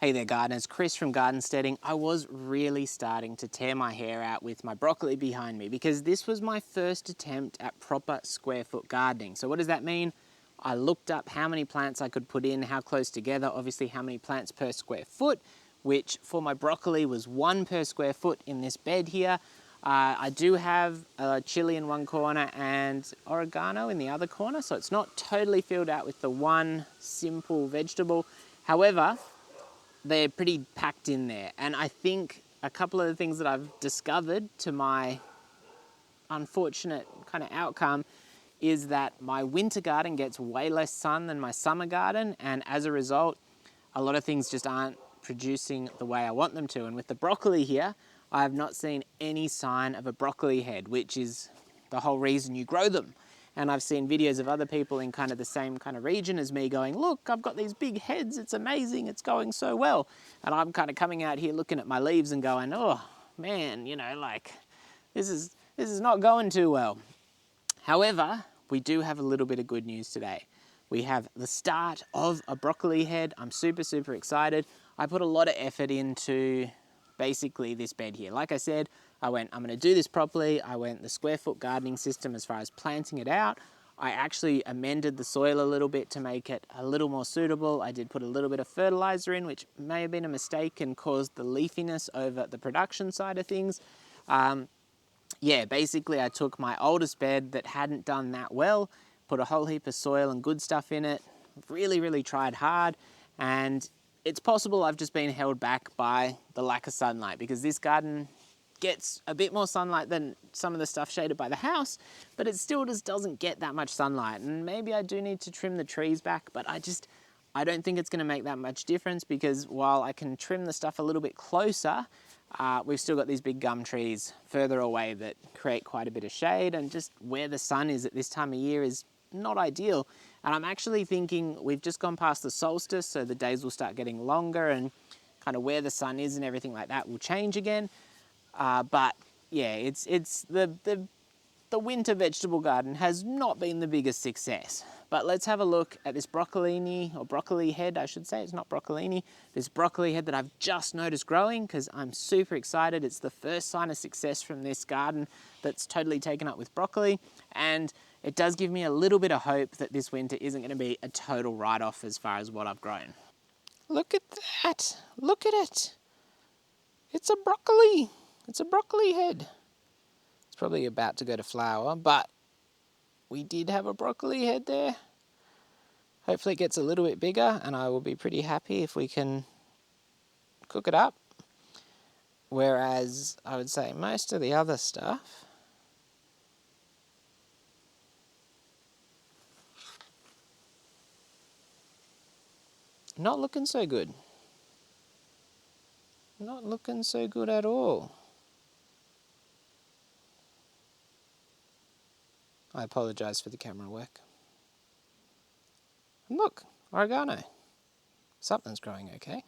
Hey there gardeners, Chris from Garden Steading. I was really starting to tear my hair out with my broccoli behind me because this was my first attempt at proper square foot gardening. So what does that mean? I looked up how many plants I could put in, how close together, obviously how many plants per square foot, which for my broccoli was 1 per square foot in this bed here. I do have chili in one corner and oregano in the other corner, so it's not totally filled out with the one simple vegetable. However, they're pretty packed in there. And I think a couple of the things that I've discovered to my unfortunate kind of outcome is that my winter garden gets way less sun than my summer garden. And as a result, a lot of things just aren't producing the way I want them to. And with the broccoli here, I have not seen any sign of a broccoli head, which is the whole reason you grow them. And I've seen videos of other people in kind of the same kind of region as me going, look, I've got these big heads, it's amazing, it's going so well. And I'm kind of coming out here looking at my leaves and going, oh man, you know, like this is not going too well. However, we do have a little bit of good news today. We have the start of a broccoli head. I'm super, super excited. I put a lot of effort into basically this bed here. Like I said, I'm gonna do this properly. I went the square foot gardening system as far as planting it out. I actually amended the soil a little bit to make it a little more suitable. I did put a little bit of fertiliser in, which may have been a mistake and caused the leafiness over the production side of things. Yeah, basically I took my oldest bed that hadn't done that well, put a whole heap of soil and good stuff in it, really, really tried hard, and it's possible I've just been held back by the lack of sunlight because this garden gets a bit more sunlight than some of the stuff shaded by the house, but it still just doesn't get that much sunlight. And maybe I do need to trim the trees back, but I don't think it's gonna make that much difference because while I can trim the stuff a little bit closer, we've still got these big gum trees further away that create quite a bit of shade, and just where the sun is at this time of year is not ideal. And I'm actually thinking we've just gone past the solstice, so the days will start getting longer and kind of where the sun is and everything like that will change again. But yeah, it's the winter vegetable garden has not been the biggest success. But let's have a look at this broccolini, or broccoli head I should say, it's not broccolini, this broccoli head that I've just noticed growing because I'm super excited. It's the first sign of success from this garden that's totally taken up with broccoli, and it does give me a little bit of hope that this winter isn't going to be a total write-off as far as what I've grown. Look at that, look at it. It's a broccoli head. It's probably about to go to flower, but we did have a broccoli head there. Hopefully it gets a little bit bigger and I will be pretty happy if we can cook it up. Whereas I would say most of the other stuff not looking so good. Not looking so good at all. I apologise for the camera work. And look, oregano. Something's growing okay.